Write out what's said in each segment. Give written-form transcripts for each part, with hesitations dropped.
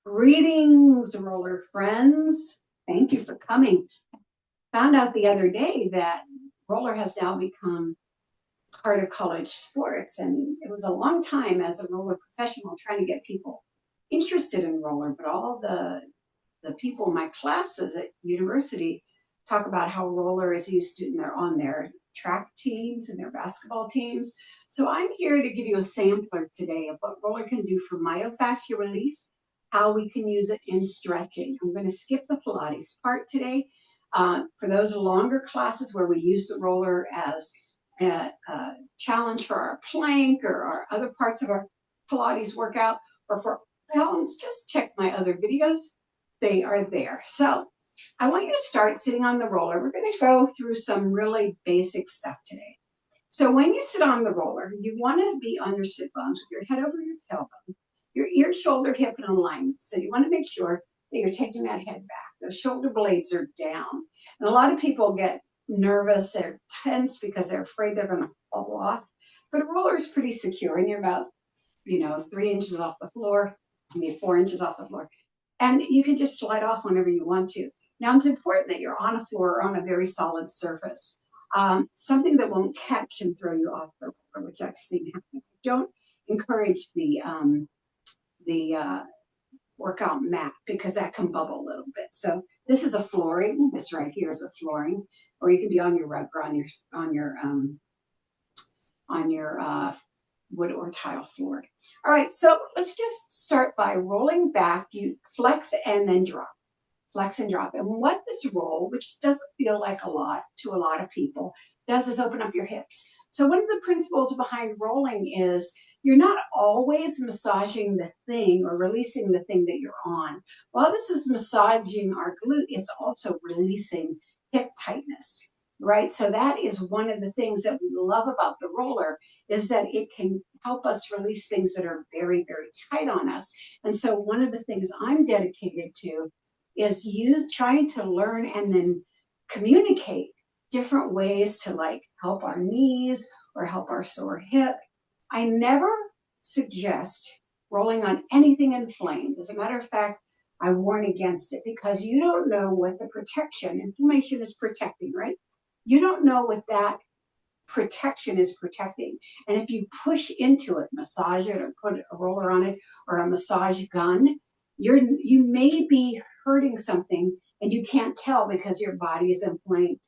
Greetings, roller friends. Thank you for coming. Found out the other day that roller has now become part of college sports, and it was a long time as a roller professional trying to get people interested in roller, but all the people in my classes at university talk about how roller is used on their track teams and their basketball teams. So I'm here to give you a sampler today of what roller can do for myofascial release, how we can use it in stretching. I'm going to skip the Pilates part today. For those longer classes where we use the roller as a challenge for our plank or our other parts of our Pilates workout, or for balance, just check my other videos. They are there. So I want you to start sitting on the roller. We're going to go through some really basic stuff today. So when you sit on the roller, you want to be on your sit bones with your head over your tailbone, your ear, shoulder, hip in alignment. So you want to make sure that you're taking that head back. Those shoulder blades are down. And a lot of people get nervous, they're tense because they're afraid they're going to fall off. But a roller is pretty secure, and you're about, 3 inches off the floor, maybe 4 inches off the floor. And you can just slide off whenever you want to. Now, it's important that you're on a floor or on a very solid surface, something that won't catch and throw you off the roller, which I've seen happen. Don't encourage the workout mat because that can bubble a little bit. So this is a flooring. This right here is a flooring, or you can be on your rug or on your wood or tile floor. All right, so let's just start by rolling back. You flex and then drop. Flex and drop. And what this roll, which doesn't feel like a lot to a lot of people, does is open up your hips. So one of the principles behind rolling is you're not always massaging the thing or releasing the thing that you're on. While this is massaging our glute, it's also releasing hip tightness, right? So that is one of the things that we love about the roller, is that it can help us release things that are very, very tight on us. And so one of the things I'm dedicated to is trying to learn and then communicate different ways to help our knees or help our sore hip. I never suggest rolling on anything inflamed. As a matter of fact, I warn against it because you don't know what the inflammation is protecting, right? You don't know what that protection is protecting. And if you push into it, massage it or put a roller on it or a massage gun, you may be hurting something and you can't tell because your body is inflamed.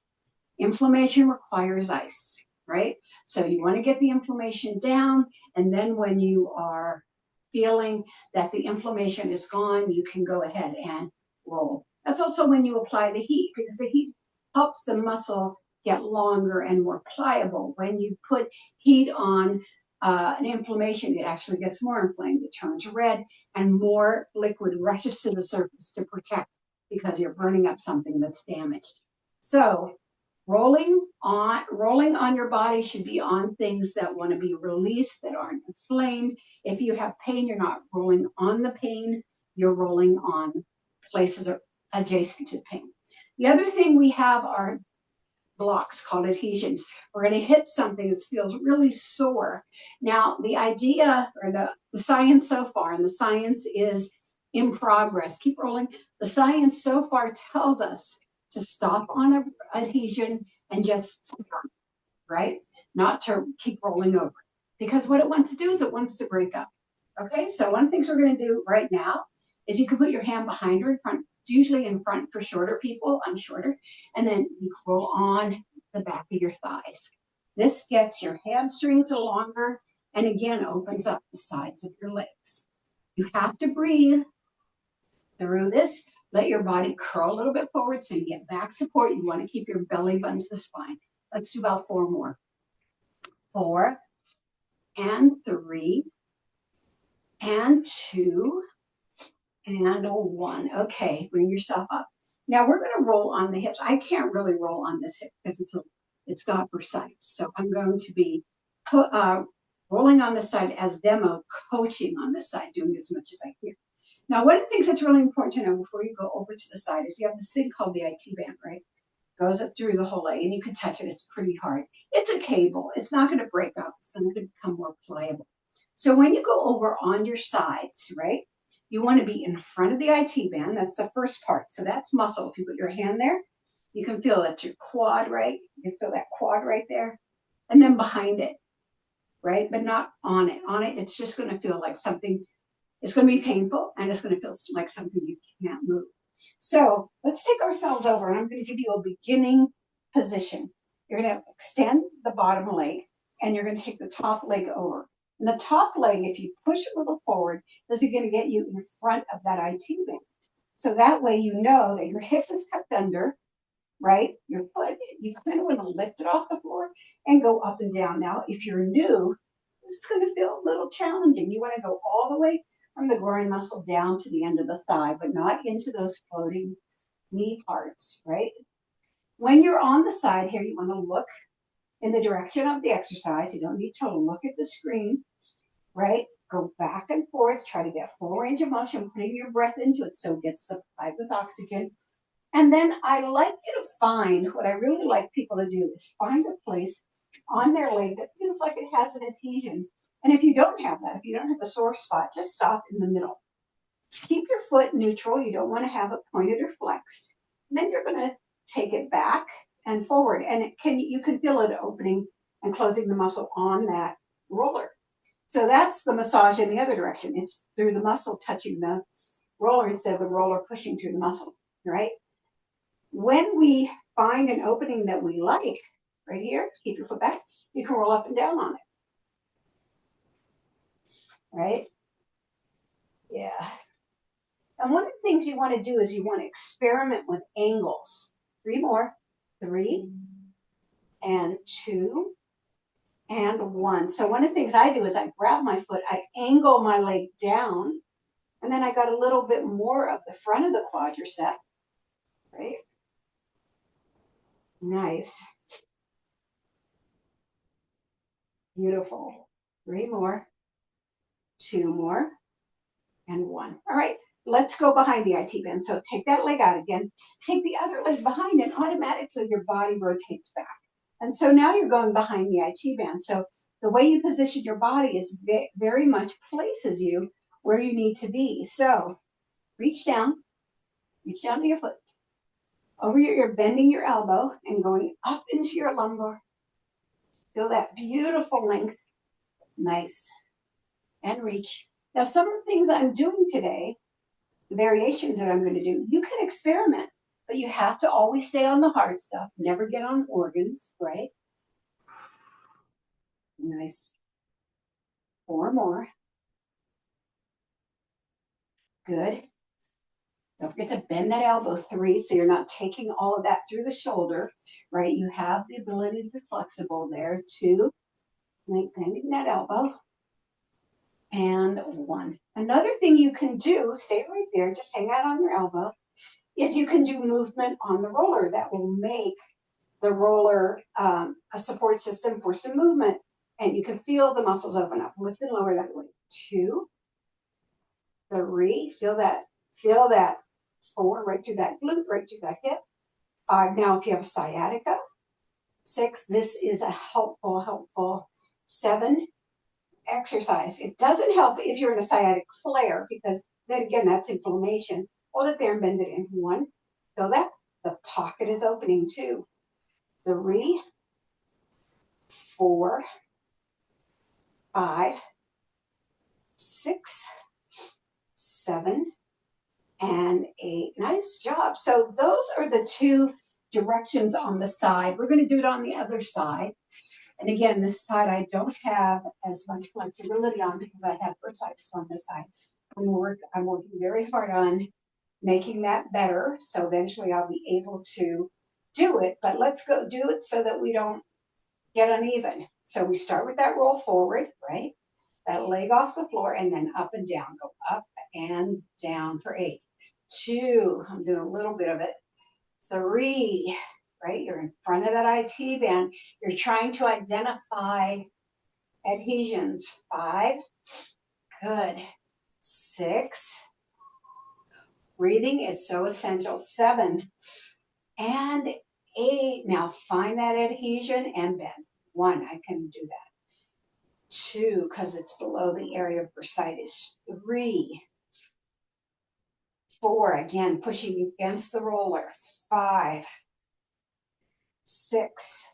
Inflammation requires ice, right? So you want to get the inflammation down, and then when you are feeling that the inflammation is gone, you can go ahead and roll. That's also when you apply the heat, because the heat helps the muscle get longer and more pliable. When you put heat on an inflammation, it actually gets more inflamed. It turns red and more liquid rushes to the surface to protect, because you're burning up something that's damaged. So rolling on your body should be on things that want to be released, that aren't inflamed. If you have pain, you're not rolling on the pain, you're rolling on places adjacent to pain. The other thing we have are blocks called adhesions. We're going to hit something that feels really sore. Now, the idea, or the science so far, and the science is in progress, keep rolling. The science so far tells us to stop on an adhesion and just stop, right? Not to keep rolling over. Because what it wants to do is it wants to break up. Okay, so one of the things we're going to do right now is you can put your hand behind or in front. It's usually in front for shorter people. I'm shorter. And then you roll on the back of your thighs. This gets your hamstrings longer and again opens up the sides of your legs. You have to breathe through this. Let your body curl a little bit forward so you get back support. You want to keep your belly button to the spine. Let's do about 4 more. 4 and 3 and 2 and 1. Okay, bring yourself up. Now we're going to roll on the hips. I can't really roll on this hip because it's got precise. So I'm going to be rolling on this side as demo, coaching on this side, doing as much as I can. Now, one of the things that's really important to know before you go over to the side is you have this thing called the IT band, right? Goes up through the whole leg, and you can touch it. It's pretty hard. It's a cable. It's not going to break up. It's going to become more pliable. So when you go over on your sides, right, You want to be in front of the IT band. That's the first part. So that's muscle. If you put your hand there, you can feel that's your quad, right? You feel that quad right there. And then behind it, right? But not on it. On it, it's just going to feel like something, it's going to be painful and it's going to feel like something you can't move. So let's take ourselves over and I'm going to give you a beginning position. You're going to extend the bottom leg and you're going to take the top leg over. And the top leg, if you push a little forward, is going to get you in front of that IT band. So that way you know that your hip is tucked under, right? Your foot, you kind of want to lift it off the floor and go up and down. Now, if you're new, this is going to feel a little challenging. You want to go all the way from the groin muscle down to the end of the thigh, but not into those floating knee parts, right? When you're on the side here, you want to look in the direction of the exercise. You don't need to look at the screen, right? Go back and forth, try to get full range of motion, putting your breath into it so it gets supplied with oxygen. And then I like you to find, what I really like people to do is find a place on their leg that feels like it has an adhesion. And if you don't have that, if you don't have a sore spot, just stop in the middle. Keep your foot neutral. You don't want to have it pointed or flexed. And then you're going to take it back and forward. And you can feel it opening and closing the muscle on that roller. So that's the massage in the other direction. It's through the muscle touching the roller instead of the roller pushing through the muscle, right? When we find an opening that we like, right here, keep your foot back, you can roll up and down on it, right? Yeah. And one of the things you want to do is you want to experiment with angles. 3 more. 3 and 2 and 1. So one of the things I do is I grab my foot, I angle my leg down, and then I got a little bit more of the front of the quadricep, right? Nice. Beautiful. 3 more, 2 more, and 1. All right, let's go behind the IT band. So take that leg out again, take the other leg behind, and automatically your body rotates back. And so now you're going behind the IT band. So the way you position your body is very much places you where you need to be. So reach down to your foot. Over you're bending your elbow and going up into your lumbar. Feel that beautiful length. Nice. And reach. Now, some of the things I'm doing today, the variations that I'm going to do, you can experiment, but you have to always stay on the hard stuff. Never get on organs, right? Nice. 4 more. Good. Don't forget to bend that elbow. 3, so you're not taking all of that through the shoulder, right? You have the ability to be flexible there. 2, bending that elbow. And 1. Another thing you can do, stay right there, just hang out on your elbow, is you can do movement on the roller. That will make the roller a support system for some movement. And you can feel the muscles open up. Lift and lower that way. 2, 3, feel that 4, right through that glute, right through that hip. 5, now if you have sciatica. 6, this is a helpful. 7, exercise. It doesn't help if you're in a sciatic flare because then again, that's inflammation. Hold it there and bend it in. 1, feel that? The pocket is opening. 2, 3, 4, 5, 6, 7, and 8. Nice job. So those are the 2 directions on the side. We're going to do it on the other side. And again, this side I don't have as much flexibility on because I have bursitis on this side. I'm working very hard on making that better. So eventually I'll be able to do it. But let's go do it so that we don't get uneven. So we start with that roll forward, right? That leg off the floor and then up and down. Go up and down for 8. 2, I'm doing a little bit of it. 3, right? You're in front of that IT band. You're trying to identify adhesions. 5, good. 6, breathing is so essential. 7 and 8. Now find that adhesion and bend. 1, I can do that. 2, because it's below the area of bursitis. 3, 4, again, pushing against the roller. 5, 6,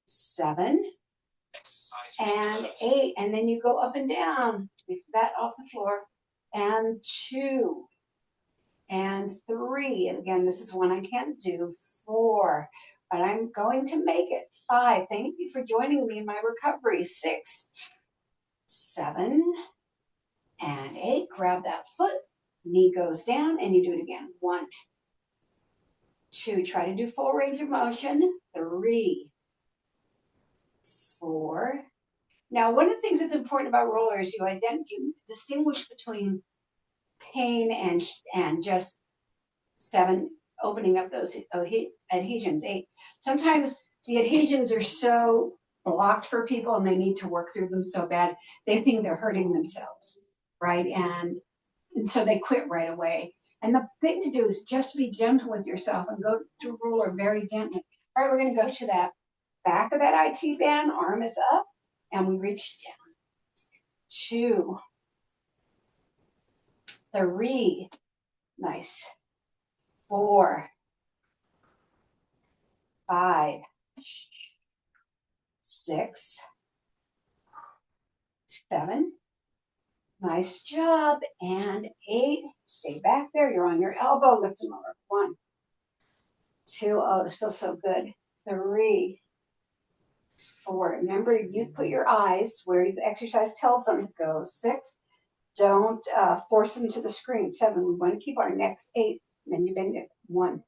7, and 8. And then you go up and down. Lift that off the floor. And 2, and 3. And again, this is one I can't do. 4, but I'm going to make it. 5. Thank you for joining me in my recovery. 6, 7, and 8. Grab that foot. Knee goes down, and you do it again. 1, 2. Try to do full range of motion. 3, 4. Now, one of the things that's important about roller is you distinguish between pain and just 7, opening up those adhesions. 8. Sometimes the adhesions are so blocked for people and they need to work through them so bad, they think they're hurting themselves, right? And so they quit right away. And the thing to do is just be gentle with yourself and go through roller very gently. All right, we're going to go to that back of that IT band. Arm is up, and we reach down. 2, 3, nice. 4, 5, 6, 7. Nice job. And 8. Stay back there. You're on your elbow. Lift them over. 1, 2. Oh, this feels so good. 3, 4. Remember, you put your eyes where the exercise tells them to go. 6. Don't force them to the screen. 7. We want to keep our necks. 8. And then you bend it. 1,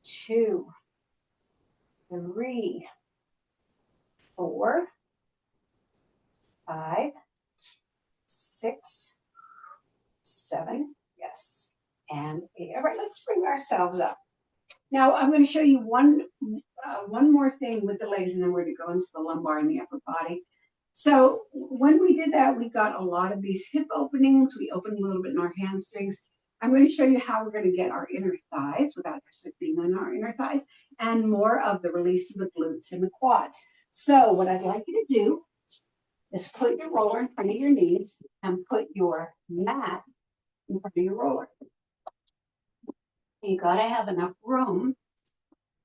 2, 3, 4, 5, 6, 7. Yes. And 8. All right, let's bring ourselves up. Now, I'm going to show you one more thing with the legs, and then we're going to go into the lumbar and the upper body. So when we did that, we got a lot of these hip openings. We opened a little bit in our hamstrings. I'm going to show you how we're going to get our inner thighs without actually being on our inner thighs, and more of the release of the glutes and the quads. So what I'd like you to do is put your roller in front of your knees and put your mat in front of your roller. You got to have enough room,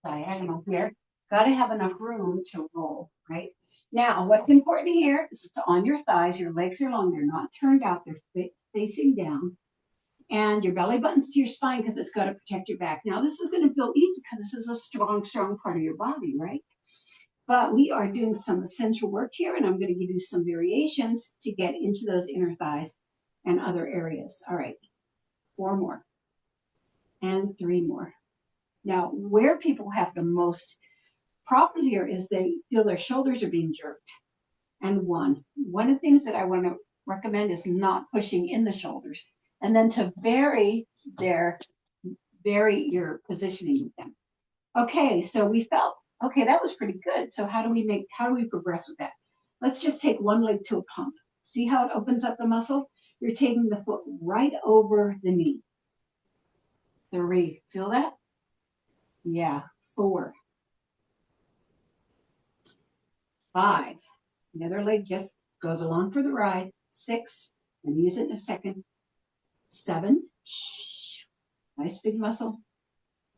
diagonal here, got to have enough room to roll, right? Now, what's important here is it's on your thighs. Your legs are long. They're not turned out. They're facing down. And your belly button's to your spine because it's got to protect your back. Now, this is going to feel easy because this is a strong, strong part of your body, right? But we are doing some essential work here, and I'm going to give you some variations to get into those inner thighs and other areas. All right, 4 more. And 3 more. Now, where people have the most problem here is they feel their shoulders are being jerked. And 1 of the things that I want to recommend is not pushing in the shoulders, and then to vary your positioning with them. Okay, so we felt, okay, that was pretty good. So how do we progress with that? Let's just take one leg to a pump. See how it opens up the muscle? You're taking the foot right over the knee. 3, feel that? Yeah, 4, 5, the other leg just goes along for the ride. 6, and use it in a second. 7, nice big muscle.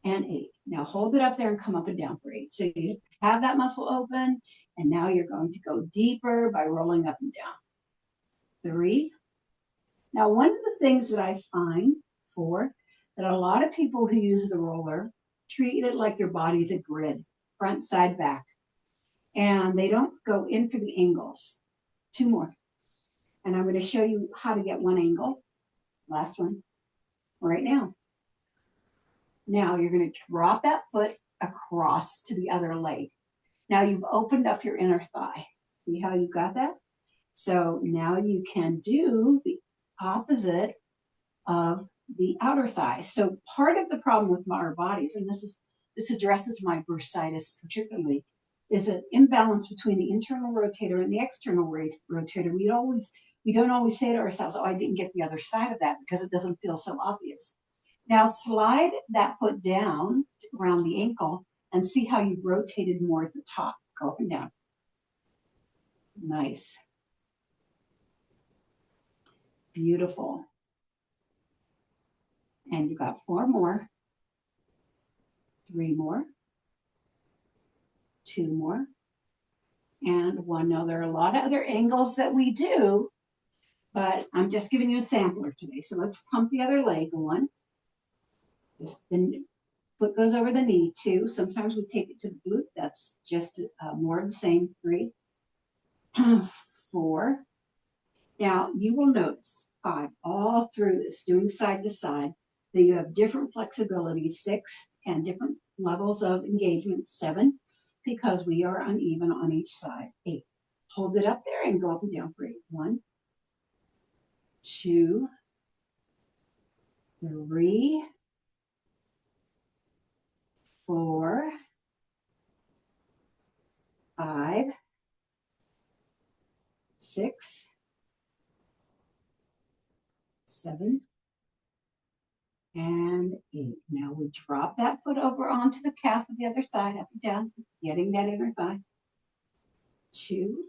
And 8. Now hold it up there and come up and down for 8. So you have that muscle open, and now you're going to go deeper by rolling up and down. 3. Now, one of the things that I find that a lot of people who use the roller treat it like your body's a grid, front, side, back. And they don't go in for the angles. 2 more. And I'm going to show you how to get one angle. Last one. Right now. Now you're going to drop that foot across to the other leg. Now you've opened up your inner thigh. See how you got that? So now you can do the opposite of the outer thigh. So part of the problem with our bodies, and this addresses my bursitis particularly, is an imbalance between the internal rotator and the external rotator. We don't always say to ourselves, oh, I didn't get the other side of that, because it doesn't feel so obvious. Now slide that foot down around the ankle and see how you've rotated more at the top. Go up and down. Nice. Beautiful. And you got 4 more, 3 more, 2 more, and 1. Now, there are a lot of other angles that we do, but I'm just giving you a sampler today. So let's pump the other leg. 1. Just the foot goes over the knee. 2. Sometimes we take it to the glute. That's just more of the same. 3. 4. Now, you will notice 5 all through this, doing side to side, that you have different flexibility. 6, and different levels of engagement. 7, because we are uneven on each side. 8. Hold it up there and go up and down for 8. 1, 2, 3, 4, 5, 6, 7, and 8. Now we drop that foot over onto the calf of the other side, up and down, getting that inner thigh. 2,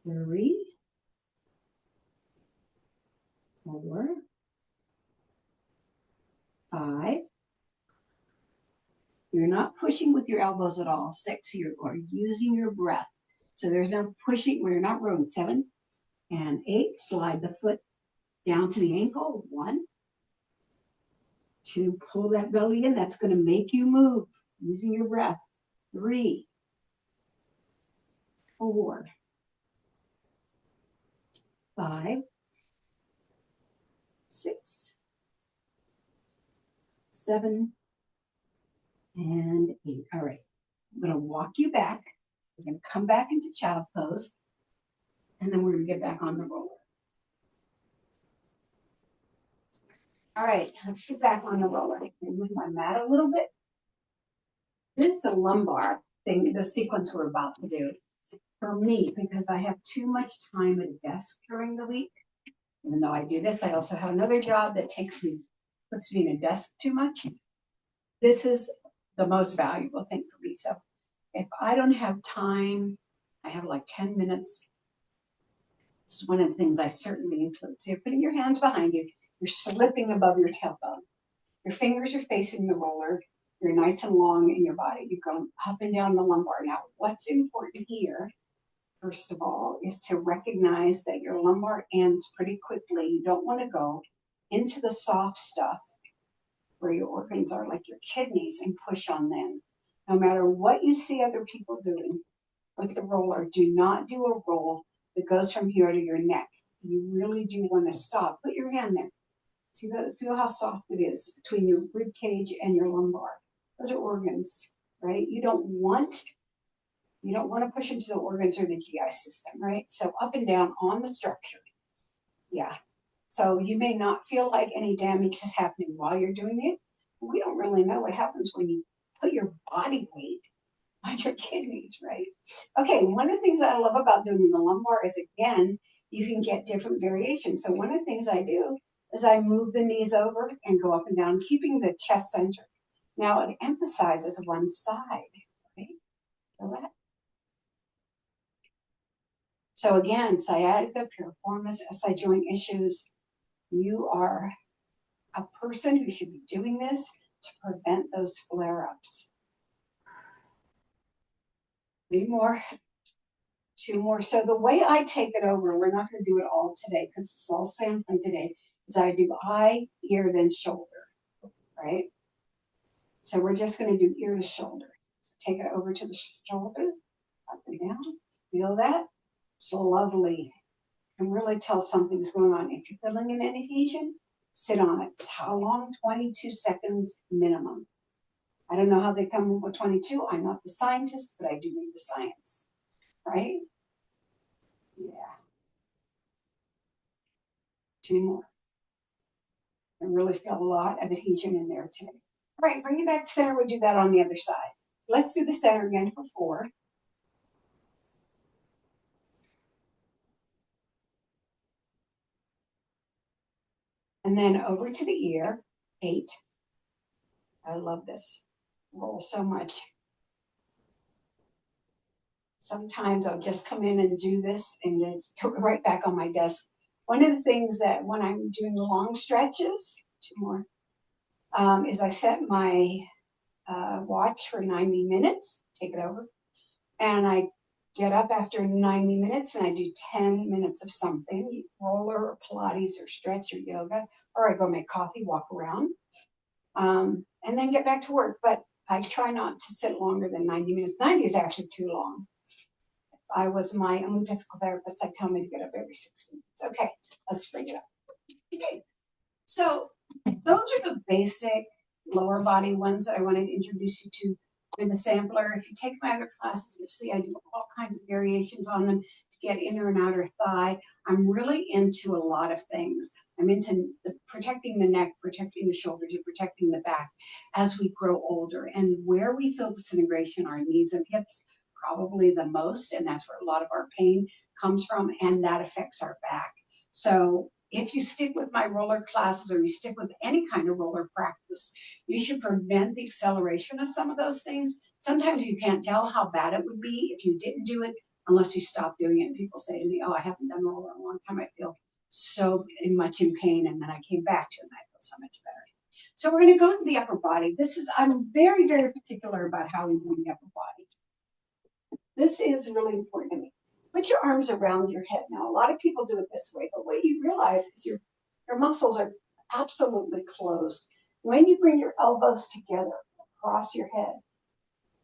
3, 4, 5. You're not pushing with your elbows at all. 6, you are using your breath. So there's no pushing where you're not rowing. 7 and 8, slide the foot down to the ankle. 1, 2, pull that belly in. That's going to make you move using your breath. 3, 4, 5, 6, 7, and 8. All right. I'm going to walk you back. We're going to come back into child pose, and then we're going to get back on the roller. All right, let's sit back on the roller. I can move my mat a little bit. This is a lumbar thing, the sequence we're about to do. For me, because I have too much time at a desk during the week. Even though I do this, I also have another job that puts me in a desk too much. This is the most valuable thing for me. So if I don't have time, I have like 10 minutes. This is one of the things I certainly include. So you're putting your hands behind you. You're slipping above your tailbone. Your fingers are facing the roller. You're nice and long in your body. You're going up and down the lumbar. Now, what's important here, first of all, is to recognize that your lumbar ends pretty quickly. You don't want to go into the soft stuff where your organs are, like your kidneys, and push on them. No matter what you see other people doing with the roller, do not do a roll that goes from here to your neck. You really do want to stop. Put your hand there. See that? Feel how soft it is between your rib cage and your lumbar. Those are organs, right? You don't want to push into the organs or the GI system, right? So up and down on the structure. Yeah. So you may not feel like any damage is happening while you're doing it. We don't really know what happens when you put your body weight on your kidneys, right? Okay, one of the things I love about doing the lumbar is, again, you can get different variations. So one of the things I do is I move the knees over and go up and down, keeping the chest center. Now it emphasizes one side, right? So again, sciatica, piriformis, SI joint issues, you are a person who should be doing this to prevent those flare-ups. 3 more, 2 more. So the way I take it over, we're not going to do it all today because it's all sampling today, is I do eye, ear, then shoulder, right? So we're just going to do ear to shoulder. So take it over to the shoulder, up and down. Feel that? It's lovely. You can really tell something's going on. If you're feeling an adhesion, sit on it. How long? 22 seconds minimum. I don't know how they come up with 22. I'm not the scientist, but I do read the science, right? Yeah. 2 more. I really feel a lot of adhesion in there today. All right, bring it back to center. We'll do that on the other side. Let's do the center again for 4. And then over to the ear, 8. I love this roll so much. Sometimes I'll just come in and do this and then go right back on my desk One of the things that when I'm doing long stretches, two more, is I set my watch for 90 minutes, take it over, and I get up after 90 minutes and I do 10 minutes of something, roller or Pilates or stretch or yoga, or I go make coffee, walk around, and then get back to work. But I try not to sit longer than 90 minutes. 90 is actually too long. If I was my own physical therapist, I'd tell me to get up every 6 minutes. Okay, let's bring it up. Okay, so those are the basic lower body ones that I wanted to introduce you to with the sampler. If you take my other classes, you'll see I do all kinds of variations on them to get inner and outer thigh. I'm really into a lot of things. I'm into protecting the neck, protecting the shoulders, and protecting the back as we grow older. And where we feel disintegration, our knees and hips, probably the most, and that's where a lot of our pain comes from, and that affects our back. So if you stick with my roller classes or you stick with any kind of roller practice, you should prevent the acceleration of some of those things. Sometimes you can't tell how bad it would be if you didn't do it unless you stop doing it. And people say to me, oh, I haven't done roller in a long time. I feel so much in pain. And then I came back to it and I feel so much better. So we're going to go to the upper body. I'm very, very particular about how we do the upper body. This is really important to me. Put your arms around your head. Now, a lot of people do it this way, but what you realize is your muscles are absolutely closed. When you bring your elbows together across your head,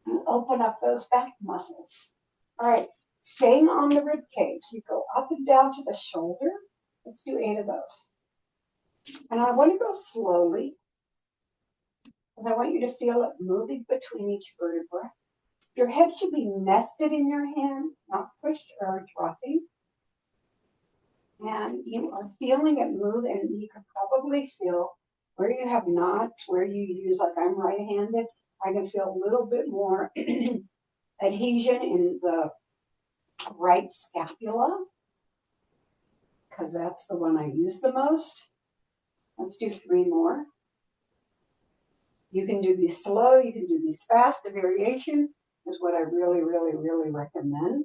you open up those back muscles. All right, staying on the rib cage, you go up and down to the shoulder. Let's do 8 of those. And I want to go slowly because I want you to feel it moving between each vertebra. Your head should be nested in your hands, not pushed or dropping. And you are feeling it move, and you can probably feel where you have knots, where you use, like I'm right-handed, I can feel a little bit more adhesion in the right scapula, because that's the one I use the most. Let's do 3 more. You can do these slow, you can do these fast. A variation is what I really, really, really recommend.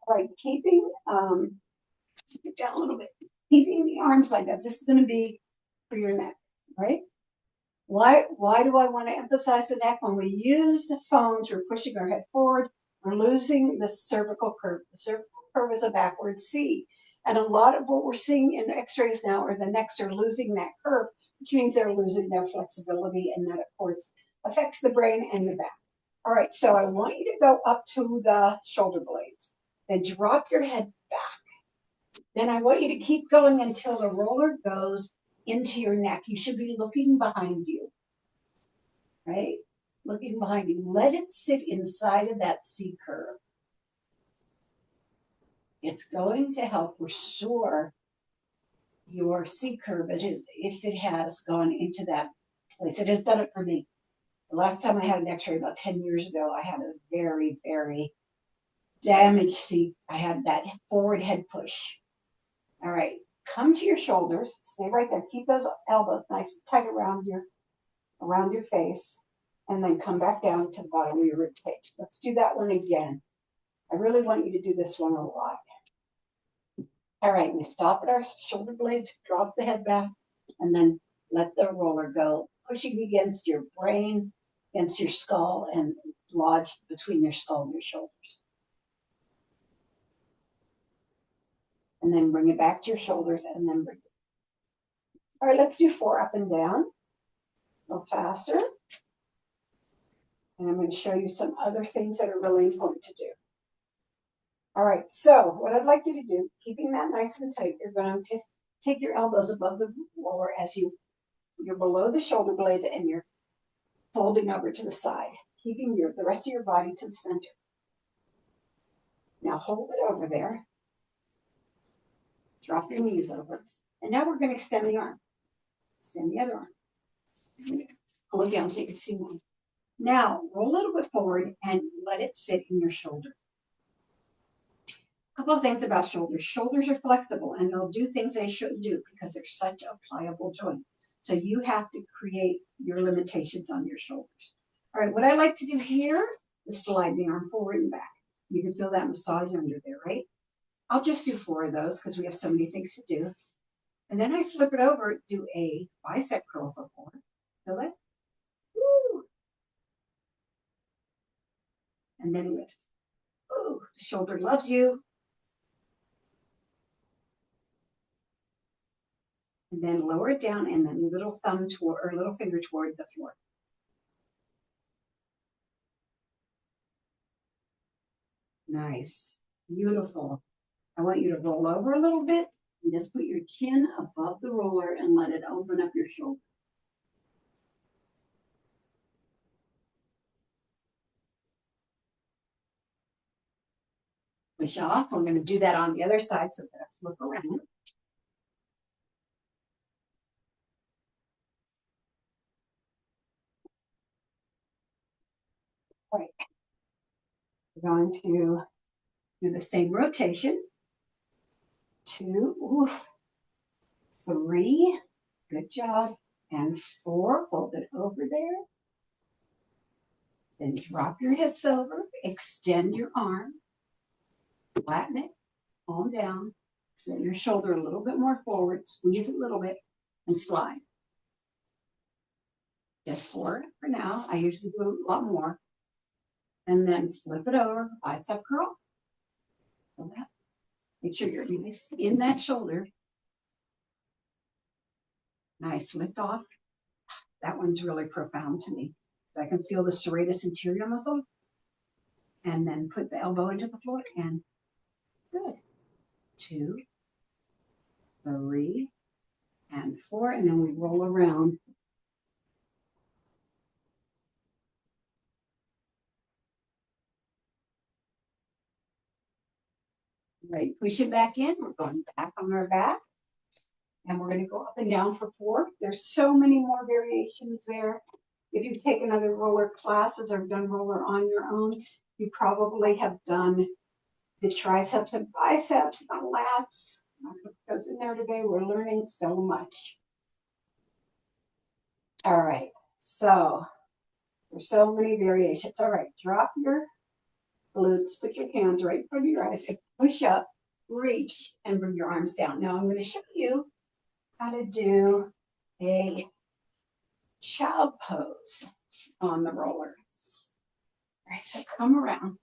All right, keeping, sit down a little bit, keeping the arms like that. This is going to be for your neck, right? Why do I want to emphasize the neck? When we use the phones, we're pushing our head forward, we're losing the cervical curve. The cervical curve is a backward C. And a lot of what we're seeing in x-rays now are the necks are losing that curve, which means they're losing their flexibility, and that, of course, affects the brain and the back. All right, so I want you to go up to the shoulder blades. Then drop your head back. Then I want you to keep going until the roller goes into your neck. You should be looking behind you, right? Looking behind you. Let it sit inside of that C curve. It's going to help restore your C curve if it has gone into that place. It has done it for me. The last time I had an x-ray about 10 years ago, I had a very, very damaged C. I had that forward head push. All right, come to your shoulders. Stay right there. Keep those elbows nice and tight around your face, and then come back down to the bottom of your rib cage. Let's do that one again. I really want you to do this one a lot. All right, we stop at our shoulder blades, drop the head back, and then let the roller go, pushing against your brain, against your skull, and lodge between your skull and your shoulders. And then bring it back to your shoulders, and then bring it. All right, let's do 4 up and down. A little faster. And I'm going to show you some other things that are really important to do. All right, so what I'd like you to do, keeping that nice and tight, you're going to take your elbows above the roller as you're below the shoulder blades, and you're folding over to the side, keeping the rest of your body to the center. Now hold it over there. Drop your knees over. And now we're going to extend the arm. Extend the other arm. Pull it down so you can see one. Now roll a little bit forward and let it sit in your shoulder. A couple of things about shoulders. Shoulders are flexible, and they'll do things they shouldn't do because they're such a pliable joint. So you have to create your limitations on your shoulders. All right, what I like to do here is slide the arm forward and back. You can feel that massage under there, right? I'll just do 4 of those because we have so many things to do. And then I flip it over, do a bicep curl for 4. Feel it? Woo! And then lift. Ooh, the shoulder loves you. And then lower it down and then little thumb toward or little finger toward the floor. Nice. Beautiful. I want you to roll over a little bit and just put your chin above the roller and let it open up your shoulder. Push off. We're going to do that on the other side, so that I flip around. All right. We're going to do the same rotation. 2, oof, 3, good job, and 4, fold it over there. Then drop your hips over, extend your arm, flatten it, palm down, let your shoulder a little bit more forward, squeeze it a little bit, and slide. Just 4 for now. I usually do a lot more. And then flip it over, bicep curl. Feel that. Make sure you're nice in that shoulder. Nice, lift off. That one's really profound to me. I can feel the serratus anterior muscle. And then put the elbow into the floor and good. 2, 3, and 4. And then we roll around. Right, push it back in. We're going back on our back. And we're going to go up and down for 4. There's so many more variations there. If you've taken other roller classes or done roller on your own, you probably have done the triceps and biceps, the lats. I put those in there today. We're learning so much. All right, so there's so many variations. All right, drop your glutes, put your hands right in front of your eyes, and push up, reach, and bring your arms down. Now I'm going to show you how to do a child pose on the roller. All right, so come around,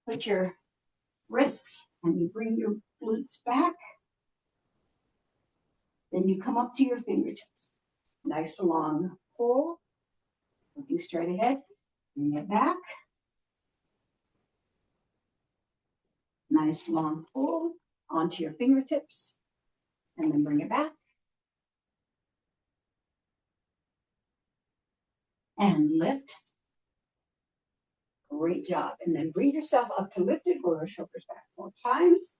put your wrists, and you bring your glutes back. Then you come up to your fingertips. Nice long pull, looking straight ahead, bring it back. Nice long pull onto your fingertips, and then bring it back. And lift. Great job. And then bring yourself up to lifted, roll your shoulders back 4 times.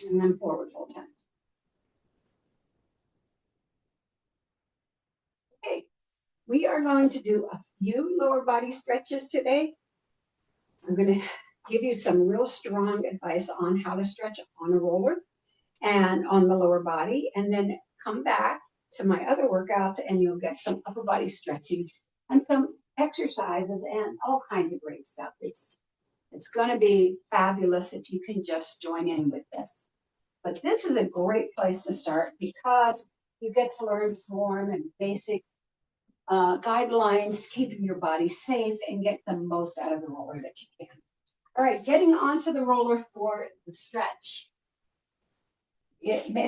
And then forward fold times. Okay, we are going to do a few lower body stretches today. I'm going to give you some real strong advice on how to stretch on a roller and on the lower body, and then come back to my other workouts and you'll get some upper body stretching and some exercises and all kinds of great stuff. It's going to be fabulous if you can just join in with this. But this is a great place to start because you get to learn form and basic guidelines, keeping your body safe and get the most out of the roller that you can. All right, getting onto the roller for the stretch.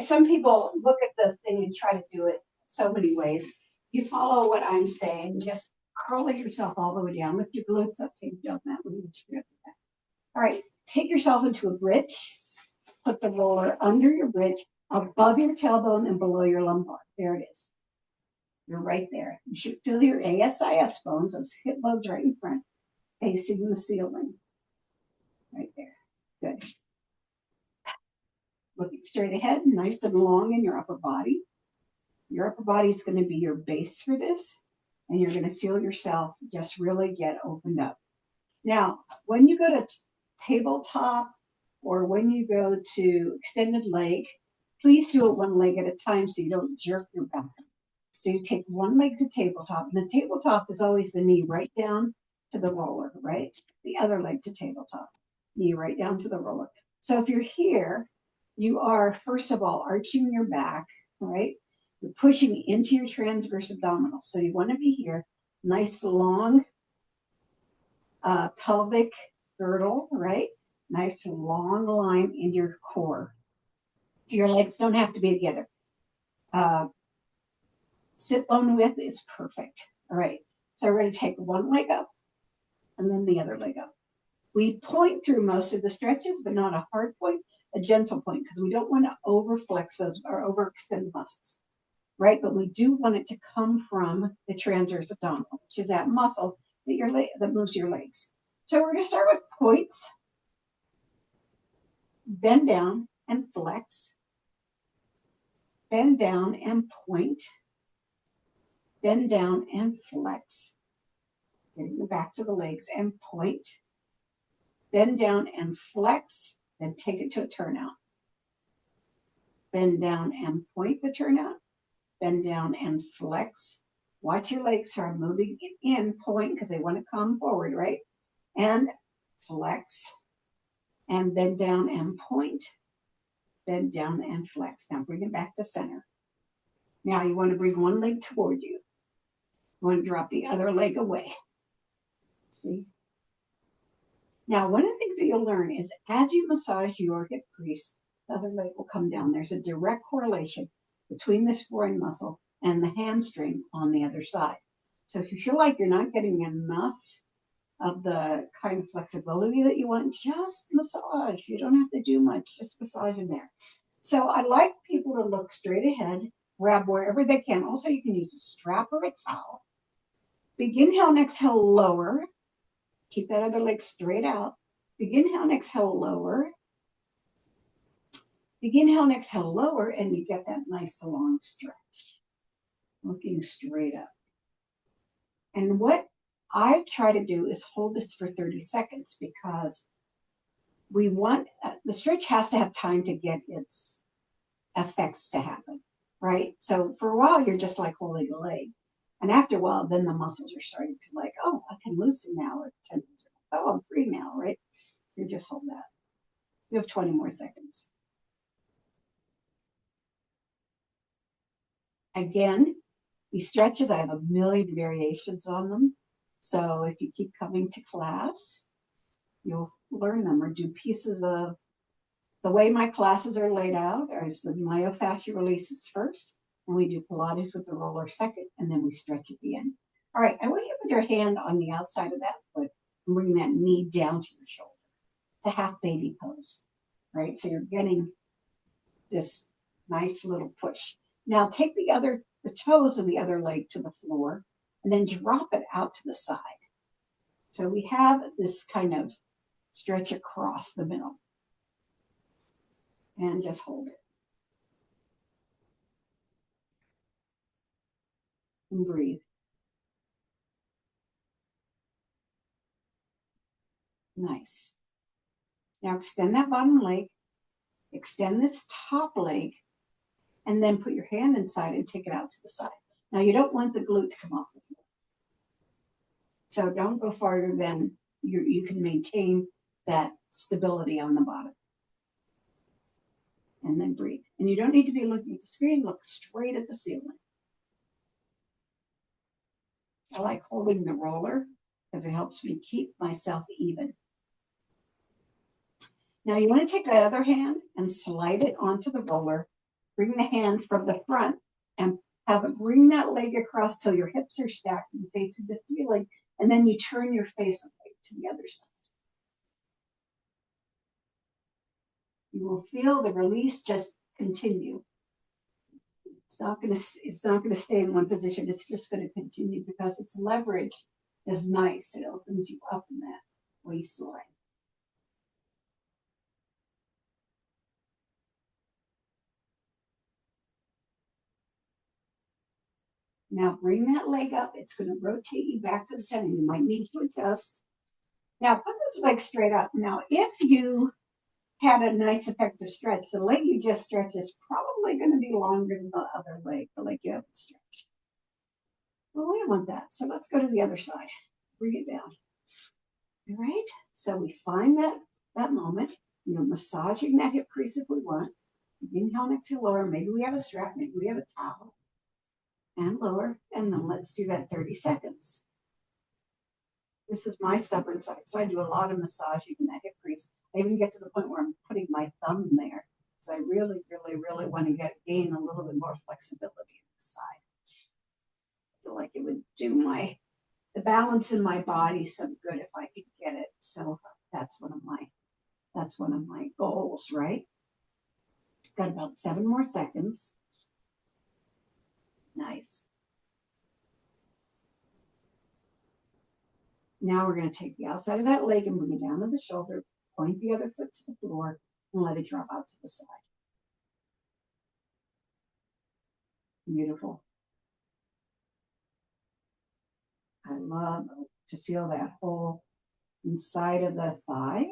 Some people look at this thing and try to do it so many ways. You follow what I'm saying, just curl yourself all the way down, lift your glutes up, take your mat. All right, take yourself into a bridge, put the roller under your bridge, above your tailbone and below your lumbar. There it is. You're right there. You should feel your ASIS bones, those hip bones right in front, facing the ceiling. Right there. Good. Looking straight ahead, nice and long in your upper body. Your upper body is going to be your base for this, and you're going to feel yourself just really get opened up. Now, when you go to tabletop or when you go to extended leg, please do it one leg at a time so you don't jerk your back. So you take one leg to tabletop, and the tabletop is always the knee right down to the roller, right? The other leg to tabletop. Knee right down to the roller. So if you're here, you are, first of all, arching your back, right? You're pushing into your transverse abdominal. So you want to be here. Nice long pelvic girdle, right? Nice long line in your core. Your legs don't have to be together. Sit bone width is perfect. All right. So we're going to take one leg up and then the other leg up. We point through most of the stretches, but not a hard point, a gentle point, because we don't want to overflex those or overextend muscles, right? But we do want it to come from the transverse abdominal, which is that muscle that moves your legs. So we're going to start with points. Bend down and flex. Bend down and point. Bend down and flex. Getting the backs of the legs and point. Bend down and flex, then take it to a turnout. Bend down and point the turnout. Bend down and flex. Watch your legs start moving in, point, because they want to come forward, right? And flex. And bend down and point. Bend down and flex. Now bring it back to center. Now you want to bring one leg toward you. You want to drop the other leg away. See? Now, one of the things that you'll learn is as you massage your hip crease, the other leg will come down. There's a direct correlation between this groin muscle and the hamstring on the other side. So if you feel like you're not getting enough of the kind of flexibility that you want, just massage. You don't have to do much, just massage in there. So I like people to look straight ahead, grab wherever they can. Also, you can use a strap or a towel. Big inhale and exhale, lower. Keep that other leg straight out. Big inhale and exhale, lower. Big inhale and exhale, lower, and you get that nice long stretch. Looking straight up. And what I try to do is hold this for 30 seconds because we want, the stretch has to have time to get its effects to happen, right? So for a while, you're just like holding a leg. And after a while, then the muscles are starting to like, oh, I can loosen now. Or the tendons are, oh, I'm free now, right? So you just hold that. You have 20 more seconds. Again, these stretches, I have a million variations on them. So if you keep coming to class, you'll learn them or do pieces of the way my classes are laid out. Is the myofascial releases first. And we do Pilates with the roller second, and then we stretch at the end. All right, I want you to put your hand on the outside of that foot and bring that knee down to your shoulder. It's a half baby pose, right? So you're getting this nice little push. Now take the toes of the other leg to the floor and then drop it out to the side. So we have this kind of stretch across the middle. And just hold it. And breathe. Nice. Now extend that bottom leg, extend this top leg, and then put your hand inside and take it out to the side. Now you don't want the glute to come off the floor. So don't go farther than you can maintain that stability on the bottom. And then breathe. And you don't need to be looking at the screen, look straight at the ceiling. I like holding the roller because it helps me keep myself even. Now you want to take that other hand and slide it onto the roller. Bring the hand from the front and have it bring that leg across till your hips are stacked and facing the ceiling. And then you turn your face away to the other side. You will feel the release just continue. It's not going to stay in one position. It's just going to continue because its leverage is nice. It opens you up in that waistline. Now bring that leg up. It's going to rotate you back to the center. You might need to adjust. Now put this leg straight up. Now if you had a nice effective stretch, the leg you just stretched is probably going to be longer than the other leg, the leg you haven't stretched. Well, we don't want that. So let's go to the other side. Bring it down. All right, so we find that moment. Massaging that hip crease if we want. Inhale and exhale, lower. Maybe we have a strap, maybe we have a towel. And lower, and then let's do that 30 seconds. This is my stubborn side, so I do a lot of massaging in that hip crease. I even get to the point where I'm putting my thumb there. So I really, really, really want to gain a little bit more flexibility in the side. I feel like it would do the balance in my body some good if I could get it. So that's one of my goals, right? Got about 7 more seconds. Nice. Now we're going to take the outside of that leg and bring it down to the shoulder, point the other foot to the floor, and let it drop out to the side. Beautiful. I love to feel that whole inside of the thigh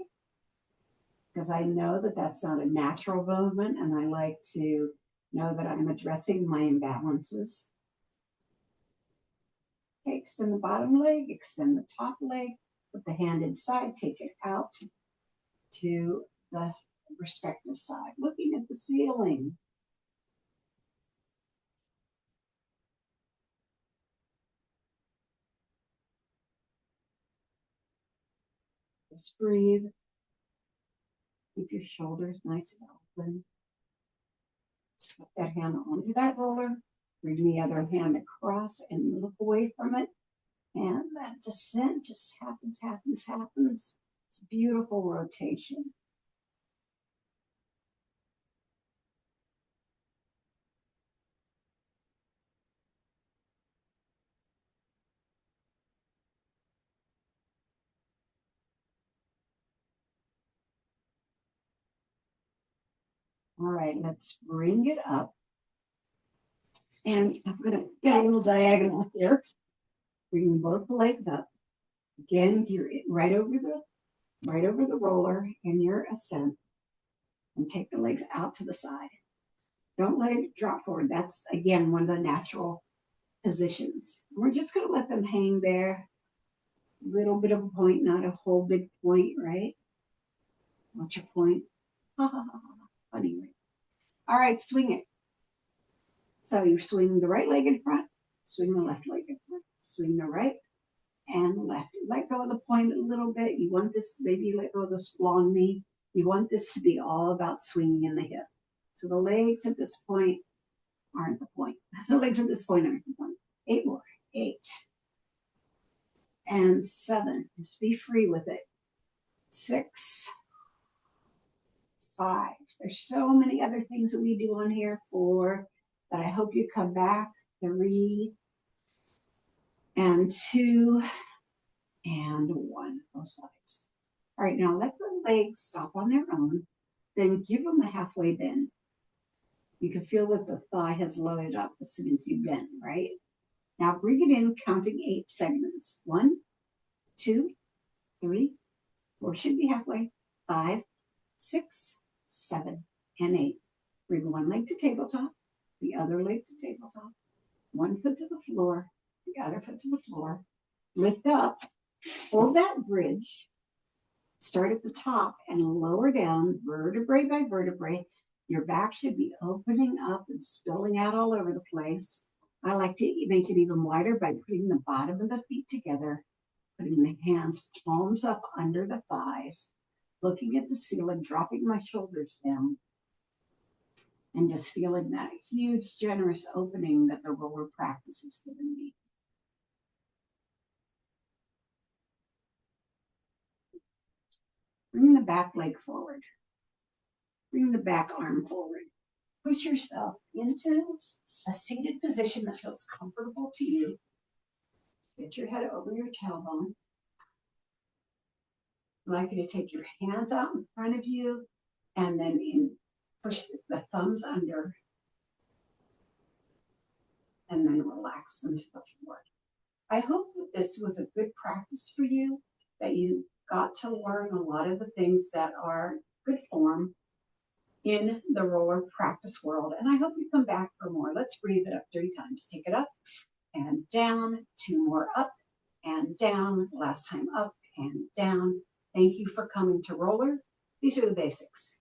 because I know that that's not a natural movement, and I like to know that I'm addressing my imbalances. Okay, extend the bottom leg, extend the top leg, put the hand inside, take it out to the respective side, looking at the ceiling. Just breathe. Keep your shoulders nice and open. Slip that hand onto that roller. Bring the other hand across and look away from it. And that descent just happens. It's a beautiful rotation. All right, let's bring it up. And I'm going to get a little diagonal here. Bring both the legs up. Again, you're right over the roller in your ascent. And take the legs out to the side. Don't let it drop forward. That's, again, one of the natural positions. We're just going to let them hang there. A little bit of a point, not a whole big point, right? What's your point? Ha ha ha ha. Funny, right? All right, swing it. So you swing the right leg in front, swing the left leg in front, swing the right and left. Let go of the point a little bit. You want this, maybe let go of the long knee. You want this to be all about swinging in the hip. So the legs at this point aren't the point. The legs at this point aren't the point. 8 more. 8. And 7. Just be free with it. 6. 5. There's so many other things that we do on here. 4. That I hope you come back. 3. And 2. And 1. Both sides. All right, now let the legs stop on their own. Then give them a halfway bend. You can feel that the thigh has loaded up as soon as you bend, right? Now bring it in, counting 8 segments. 1, 2, 3, 4 should be halfway. 5, 6, 7, and 8. Bring one leg to tabletop, the other leg to tabletop, one foot to the floor, the other foot to the floor. Lift up, hold that bridge. Start at the top and lower down, vertebrae by vertebrae. Your back should be opening up and spilling out all over the place. I like to make it even wider by putting the bottom of the feet together, putting the hands palms up under the thighs, looking at the ceiling, dropping my shoulders down, and just feeling that huge, generous opening that the roller practice has given me. Bring the back leg forward. Bring the back arm forward. Push yourself into a seated position that feels comfortable to you. Get your head over your tailbone. I'd like you to take your hands out in front of you and then push the thumbs under and then relax them to the floor. I hope that this was a good practice for you, that you got to learn a lot of the things that are good form in the roller practice world. And I hope you come back for more. Let's breathe it up 3 times. Take it up and down, 2 more up and down, last time up and down. Thank you for coming to roller. These are the basics.